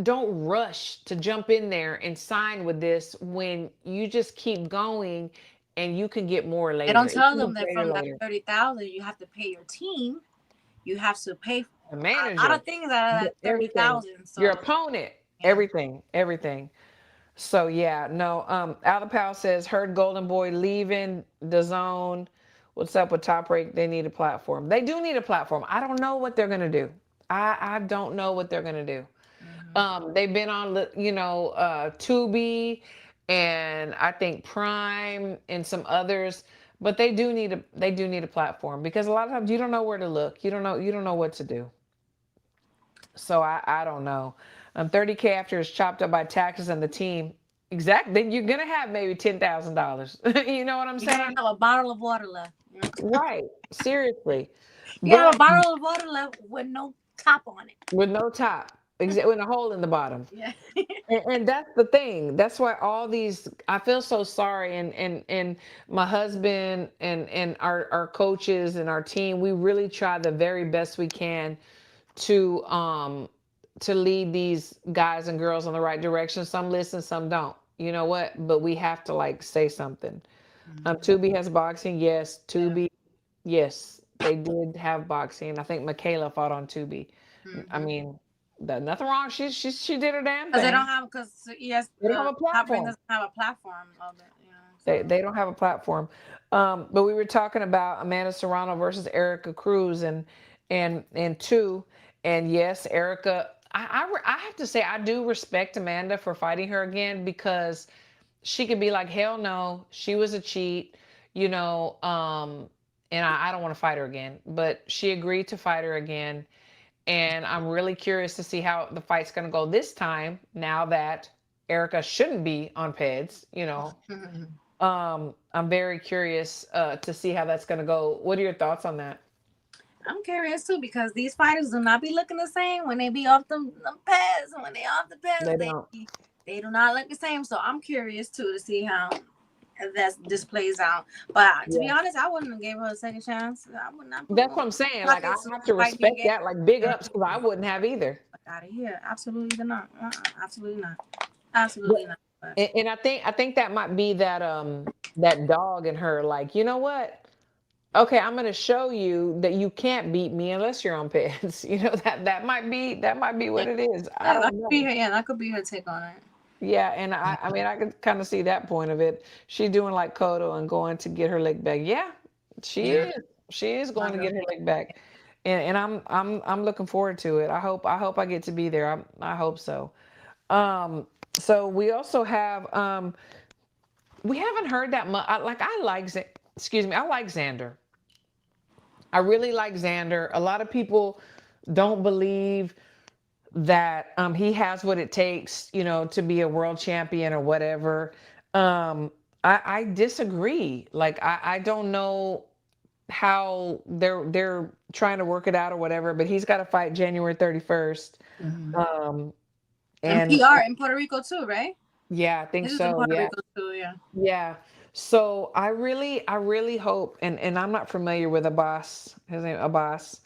rush to jump in there and sign with this when you just keep going and you can get more later. They don't tell them that from that 30,000 you have to pay your team. You have to pay the manager. A lot of things out of that 30,000. So. Your opponent, everything. So yeah, no. Alapal says heard Golden Boy leaving the zone. What's up with Top Rank? They need a platform. They do need a platform. I don't know what they're gonna do. I don't know what they're gonna do. They've been on, you know, Tubi and I think Prime and some others, but they do need a platform because a lot of times you don't know where to look. You don't know what to do. So I don't know. 30K after it's chopped up by taxes and the team. Exactly. Then you're gonna have maybe $10,000. You know what I'm saying? You have a bottle of water left. Right. Seriously. You have a bottle of water left with no top on it. With no top. Exactly. With a hole in the bottom. Yeah. and that's the thing. That's why all these, I feel so sorry. And my husband and our coaches and our team, we really try the very best we can to lead these guys and girls in the right direction. Some listen, some don't. You know what? But we have to like say something. Tubi has boxing. Yes. Tubi. Yes. They did have boxing. I think Michaela fought on Tubi. I mean, nothing wrong. She did her damn thing. They don't have they don't have a platform. Doesn't have a platform of it. You know, so. They don't have a platform. But we were talking about Amanda Serrano versus Erica Cruz and two. And yes, Erica. I have to say I do respect Amanda for fighting her again because she could be like, hell no, she was a cheat, you know. And I don't want to fight her again, but she agreed to fight her again. And I'm really curious to see how the fight's going to go this time, now that Erica shouldn't be on PEDS, you know. I'm very curious to see how that's going to go. What are your thoughts on that? I'm curious too, because these fighters do not be looking the same when they be off them PEDS. And when they off the PEDS, they do not look the same. So I'm curious too to see how this plays out. But to be honest, I wouldn't have gave her a second chance. I would not. That's what I'm saying. Like I have to respect that. Like big ups, because I wouldn't have either. Out of here, absolutely not. Absolutely not. Absolutely not. And I think that might be that dog in her, like, you know what? Okay, I'm gonna show you that you can't beat me unless you're on pets. You know, that might be what it is. I That don't could be know. her. Yeah, that could be her take on it. Yeah, and I mean I could kind of see that point of it. She's doing like Kodo and going to get her leg back. Yeah, she Yeah, is. She is my going to girl. get her leg back. And I'm looking forward to it. I hope I get to be there. I hope so. So we also have we haven't heard that much. I like excuse me, I like Xander. I really like Xander. A lot of people don't believe that he has what it takes, to be a world champion or whatever. Um, I disagree. Like I don't know how they're trying to work it out or whatever, but he's got to fight January 31st. Mm-hmm. Um, And and PR in Puerto Rico too, right? yeah, I think This is in so. Puerto Yeah. Rico too. Yeah. Yeah. So I really hope, and I'm not familiar with Abbas, his name Abbas.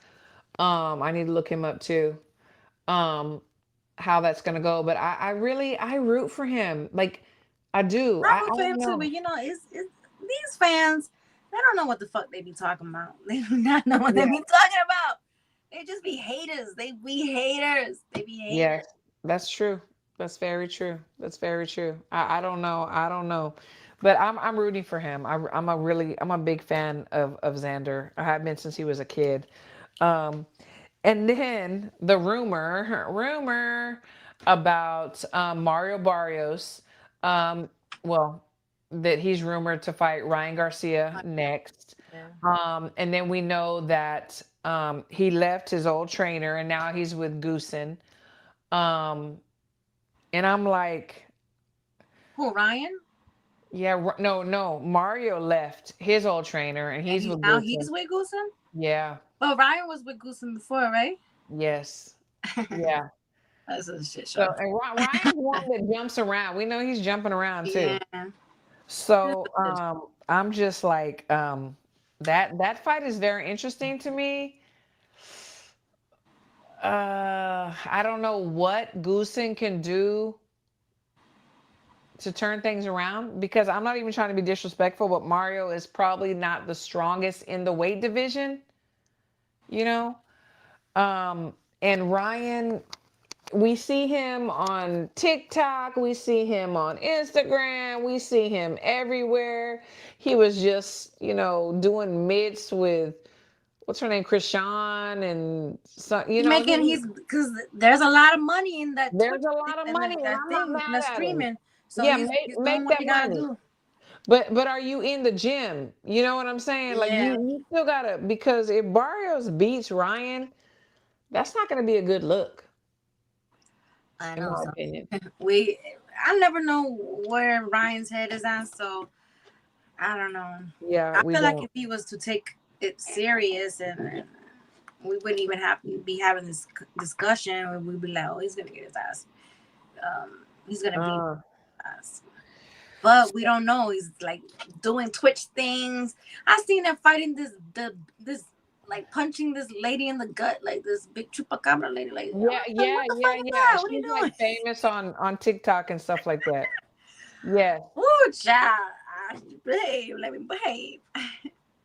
I need to look him up too. Um, how that's gonna go. But I root for him. Like I do. I I root for don't him too, but know. it's these fans. They don't know what the fuck they be talking about. They do not know what they Yeah, be talking about. They just be haters. They be haters. They be yeah, haters. that's true. That's very true. That's very true. I don't know. I don't know. But I'm rooting for him. I'm a big fan of Xander. I have been since he was a kid. Um, And then the rumor about Mario Barrios, um, well, that he's rumored to fight Ryan Garcia next. Yeah. And then we know that he left his old trainer and now he's with Goosen. Um, and I'm like, Who, Ryan? yeah, no, Mario left his old trainer and And he's with he's Goosen. with Goosen. Yeah, But Ryan was with Goosen before, right? yes, yeah. That's a shit So, show. and Ryan's one that jumps around. We know he's jumping around too. Yeah. So, I'm just like, that fight is very interesting to me. I don't know what Goosen can do to turn things around because I'm not even trying to be disrespectful, but Mario is probably not the strongest in the weight division, you know? Um, and Ryan, we see him on TikTok, we see him on Instagram, we see him everywhere. He was just, doing mitts with what's her name, Krishan, and so, He's because there's a lot of money in that there's Twitch a lot of and money, and that I'm not thing and the mad at him. streaming. So Yeah, he's doing make what that he gotta money. do. But are you in the gym? You know what I'm saying? Like Yeah, you still gotta, because if Barrios beats Ryan, that's not gonna be a good look, I in know. my So opinion. I never know where Ryan's head is at. So I don't know. Yeah, I we feel like don't. if he was to take it serious and we wouldn't even have to be having this discussion, we'd be like, oh, he's gonna get his ass. He's gonna beat Uh, us. But we don't know. He's like doing Twitch things. I seen him fighting this like punching this lady in the gut, like this big chupacabra lady. Like, yeah, like, what the fuck is that? What are you She's like doing? famous on TikTok and stuff like that. Yes. Ooh, child, behave. Let me behave.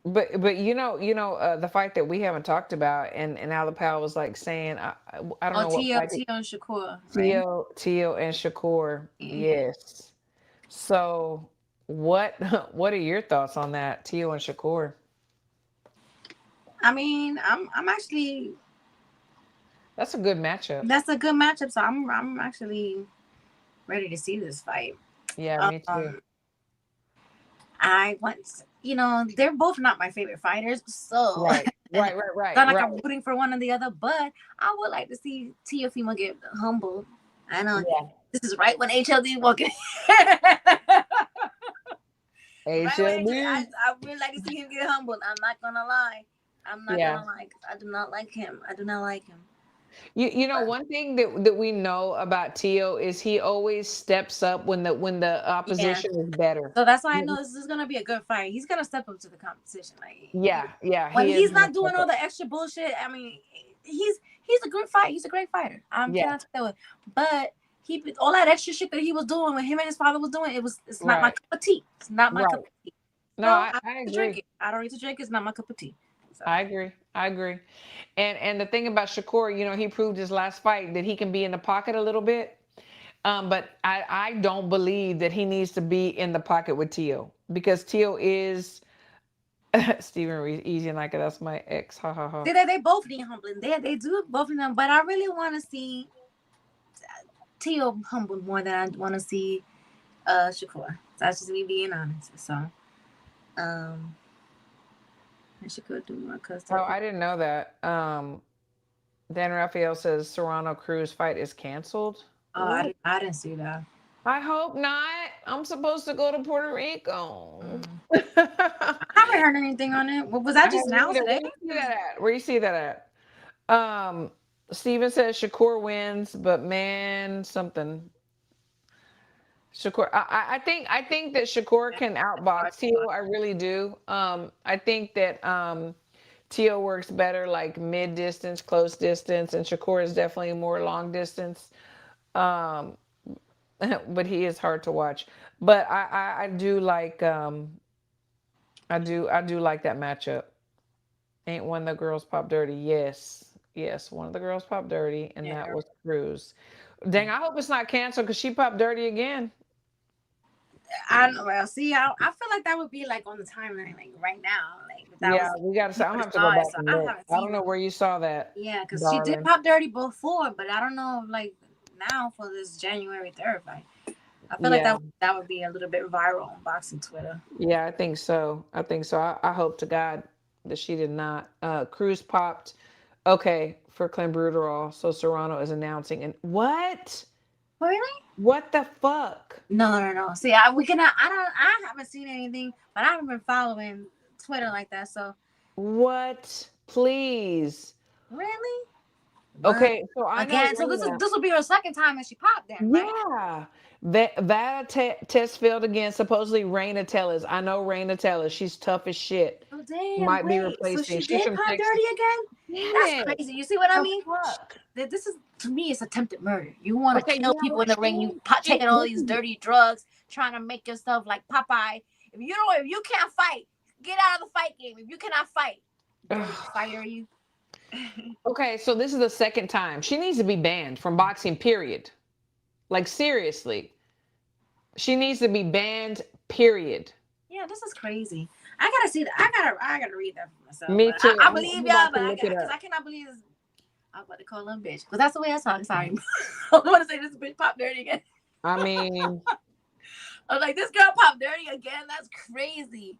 But the fight that we haven't talked about, and Alapal was like saying, I don't Oh, know what fight. Tio and Shakur, right? Tio and Shakur. Yeah. Yes. So what what are your thoughts on that, Tio and Shakur? I mean, I'm actually That's a good matchup. that's a good matchup. So I'm actually ready to see this fight. Yeah, me too. I want, they're both not my favorite fighters, so Right. it's not like I'm rooting for one or the other, but I would like to see Teofimo get humbled. I know this is right when HLD walking. HLD. I would like to see him get humbled. I'm not gonna lie. Gonna lie. I do not like him. One thing that we know about Tio is he always steps up when the opposition is better. So that's why I know this is gonna be a good fight. He's gonna step up to the competition. Like when he's not doing all the extra bullshit. I mean, he's a great fighter. He's a great fighter. But all that extra shit that he was doing when him and his father was doing, it's not my cup of tea. It's not my cup of tea. No, I agree. Drink it. I don't need to drink it. It's not my cup of tea. So. I agree. And the thing about Shakur, you know, he proved his last fight that he can be in the pocket a little bit. But I don't believe that he needs to be in the pocket with Tio, because Tio is Stephen Reese, easy and like it. That's my ex. Ha ha ha. They both need humbling. They do both of them, but I really want to see Tio humbled more than I want to see Shakur. That's just me being honest. So, and Shakur do more custody. Oh, I didn't know that. Dan Raphael says Serrano Cruz fight is canceled. Oh, I didn't see that. I hope not. I'm supposed to go to Puerto Rico. I haven't heard anything on it. Was that just now today? Where you see that at? Steven says Shakur wins, but man, something. Shakur, I think that Shakur can outbox Tio. I really do. I think that Tio works better like mid distance, close distance, and Shakur is definitely more long distance. But he is hard to watch. But I do like I do like that matchup. Ain't one of the girls pop dirty? Yes, one of the girls popped dirty, and that was Cruz. Dang, I hope it's not canceled because she popped dirty again. I don't know. Well, see, I feel like that would be like on the timeline, like right now. Like we got to. I don't have to go back and look. I don't know where you saw that. Yeah, because she did pop dirty before, but I don't know, like now for this January 3rd fight. I feel like that would be a little bit viral on boxing Twitter. Yeah, I think so. I hope to God that she did not. Cruz popped. Okay, for clenbuterol. So Serrano is announcing. And what? Really? What the fuck? No. See, I haven't seen anything, but I haven't been following Twitter like that. So. What? Please. Really? Okay, so again. So this will be her second time that she popped then, right? Yeah. That test failed again. Supposedly Raina Tellers. I know Raina Tellers. She's tough as shit. Oh damn! Might be replacing. So she did pop dirty again? That's crazy. You see what I mean? Fuck. This is, to me, it's attempted murder. You want to kill people in the ring. You taking all these dirty drugs, trying to make yourself like Popeye. If you can't fight, get out of the fight game. If you cannot fight, fire you. Okay, so this is the second time. She needs to be banned from boxing, period. Like, seriously. She needs to be banned, period. Yeah, this is crazy. I gotta see that. I gotta read that for myself. Me too. I believe y'all, but I cannot believe this. I'm about to call her a bitch. Because that's the way I talk. Sorry. I want to say this bitch popped dirty again. I mean. I was like, this girl popped dirty again? That's crazy.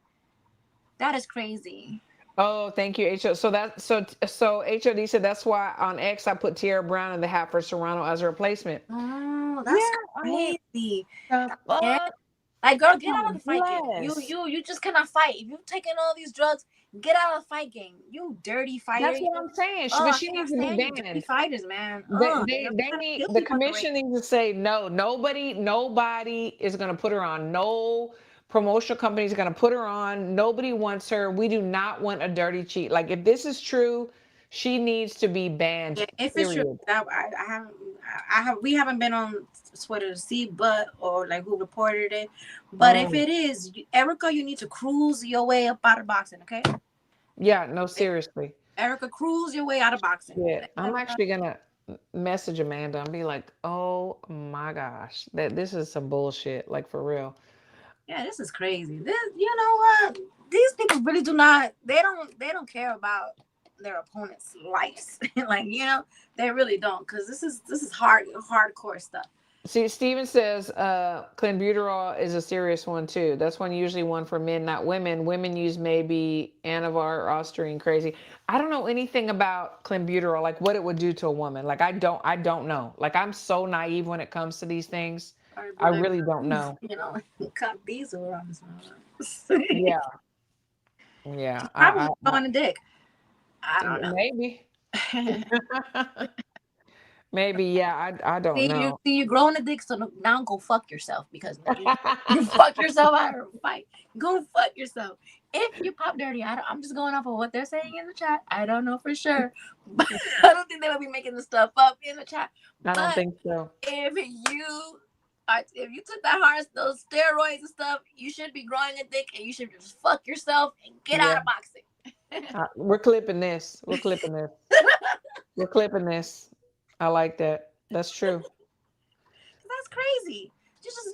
That is crazy. Oh, thank you, HO. So HOD said that's why on X I put Tierra Brown in the hat for Serrano as a replacement. Oh, that's crazy. Like, girl, get out of the fight game. You just cannot fight. If you've taken all these drugs, get out of the fight game. You dirty fighter. That's what I'm saying. But she needs to be banned. Dirty fighters, man. They need, the commission needs to say no. Nobody is going to put her on. No promotional company is going to put her on. Nobody wants her. We do not want a dirty cheat. Like, if this is true, she needs to be banned. Yeah, if it's true, we haven't been on Twitter to see, or like who reported it. But if it is, Erica, you need to cruise your way up out of boxing, okay? Yeah, no, seriously. Erica, cruise your way out of boxing. Yeah, I'm actually gonna message Amanda and be like, "Oh my gosh, this is some bullshit, like for real." Yeah, this is crazy. You know what? These people really do not. They don't care about their opponent's lives. Like, they really don't, because this is hardcore stuff. See, Steven says clenbuterol is a serious one too. That's usually one for men, not women. Women use maybe Anavar or Osterine. Crazy. I don't know anything about clenbuterol, like what it would do to a woman. Like I don't know. Like, I'm so naive when it comes to these things. I really don't know. Cut diesel on this one. Yeah. Probably on the dick. I don't know. Maybe. Maybe, yeah. I don't know. You're growing a dick, so now go fuck yourself because you fuck yourself out of a fight. Go fuck yourself. If you pop dirty, I'm just going off of what they're saying in the chat. I don't know for sure, but I don't think they will be making the stuff up in the chat. I don't But think so. if you took that hard, those steroids and stuff, you should be growing a dick and you should just fuck yourself and get Yeah. out of boxing. We're clipping this. We're clipping this. We're clipping this. I like that. That's true. That's crazy.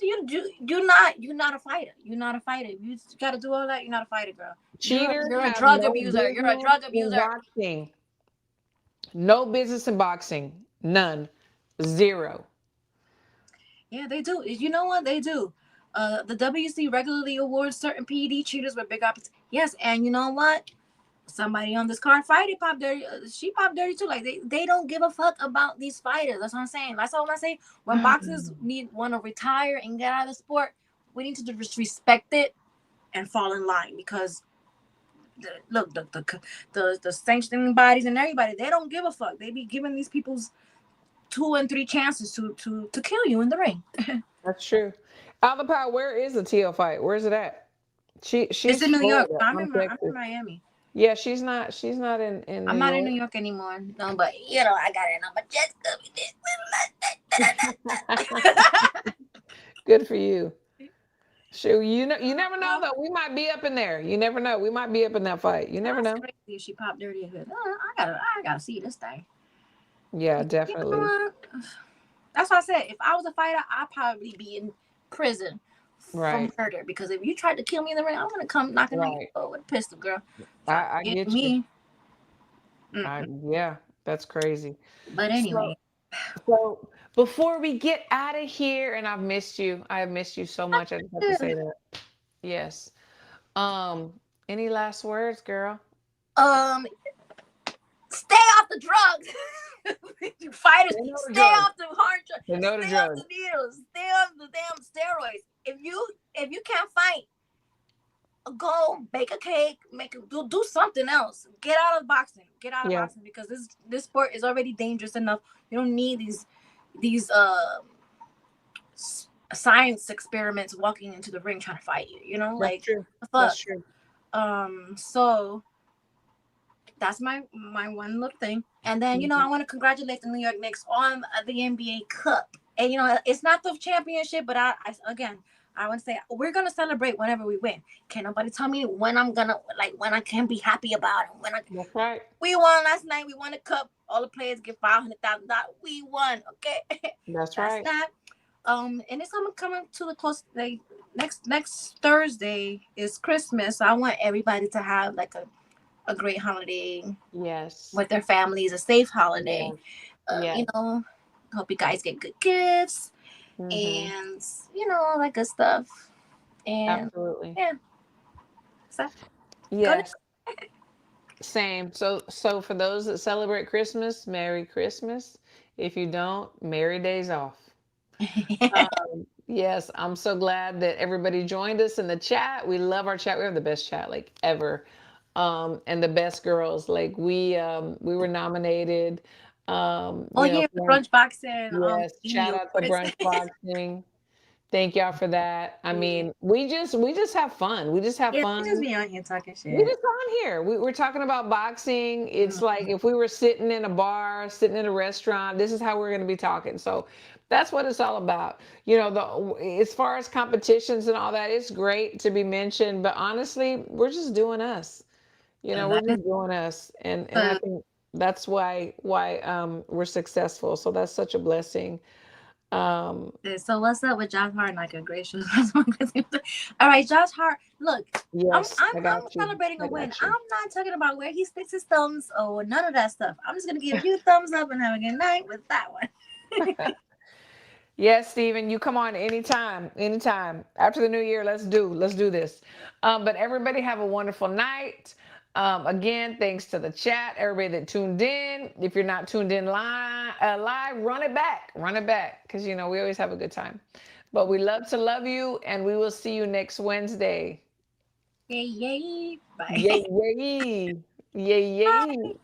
You're not a fighter. You're not a fighter. You got to do all that. You're not a fighter, girl. Cheaters You're a have drug no abuser. You're a business drug in abuser. boxing. No business in boxing. None. Zero. Yeah, they do. You know what they do? The WC regularly awards certain PED cheaters with big opportunities. Yes, and you know what? Somebody on this card fighting pop dirty. She pop dirty too. Like they don't give a fuck about these fighters. That's what I'm saying. That's all I'm saying. When boxers want to retire and get out of the sport, we need to just respect it and fall in line because the sanctioning bodies and everybody, they don't give a fuck. They be giving these people's 2 and 3 chances to kill you in the ring. That's true. Alpha Power, where is the TL fight? Where's it at? She's It's in New York. Florida. I'm in Miami. Yeah, she's not in I'm New not York. in New York anymore. No, but you know, I got it on my chest. Good for you. Shoot, you never know though. We might be up in there. You never know. We might be up in that fight. You never know. Crazy if she popped dirty. I gotta see this thing. Yeah, You definitely. know, that's what I said. If I was a fighter, I'd probably be in prison for murder. Because if you tried to kill me in the ring, I'm gonna come knocking on your door with a pistol, girl. I get you. Yeah, that's crazy. But anyway. So before we get out of here, and I've missed you. I have missed you so much. I just have to say that. Yes. Any last words, girl? Stay off the drugs. Fighters, stay off the hard drugs. Stay off the needles. Stay off the damn steroids. If you can't fight, go bake a cake, do something else. Get out of boxing. Get out of boxing because this sport is already dangerous enough. You don't need these science experiments walking into the ring trying to fight you. You know, That's true. That's true. So that's my one little thing. And then, you know, I want to congratulate the New York Knicks on the NBA Cup. And, you know, it's not the championship, but I want to say we're going to celebrate whenever we win. Can't nobody tell me when I'm going to, when I can be happy about it. That's right. We won last night. We won a cup. All the players get $500,000. We won, okay? That's right. That. And it's coming to the close. Like next Thursday is Christmas. So I want everybody to have like a great holiday. Yes. With their families, a safe holiday. Yeah. You know, hope you guys get good gifts and you know, all that good stuff. And absolutely. Yeah. So, yes. Same. So for those that celebrate Christmas, Merry Christmas. If you don't, Merry Days Off. Yes, I'm so glad that everybody joined us in the chat. We love our chat. We have the best chat like ever. And the best girls. Like we were nominated. Brunch Boxing. Yes, shout out to Brunch Boxing. Thank y'all for that. I mean, we just have fun. We just have fun. We just be on here talking shit. We just on here. We're talking about boxing. It's like if we were sitting in a bar, sitting in a restaurant, this is how we're going to be talking. So that's what it's all about. You know, as far as competitions and all that, it's great to be mentioned. But honestly, we're just doing us. You know, we're just doing us. And I think that's why we're successful. So that's such a blessing. So what's up with Josh Hart? Like a great show. All right, Josh Hart. Look, yes, I'm celebrating a win. I'm not talking about where he sticks his thumbs or none of that stuff. I'm just gonna give you thumbs up and have a good night with that one. Yes, Stephen, you come on anytime. After the new year, let's do this. But everybody have a wonderful night. Again, thanks to the chat, everybody that tuned in. If you're not tuned in live, run it back, because you know we always have a good time. But we love to love you, and we will see you next Wednesday. Yay! Bye. Yay! Yay!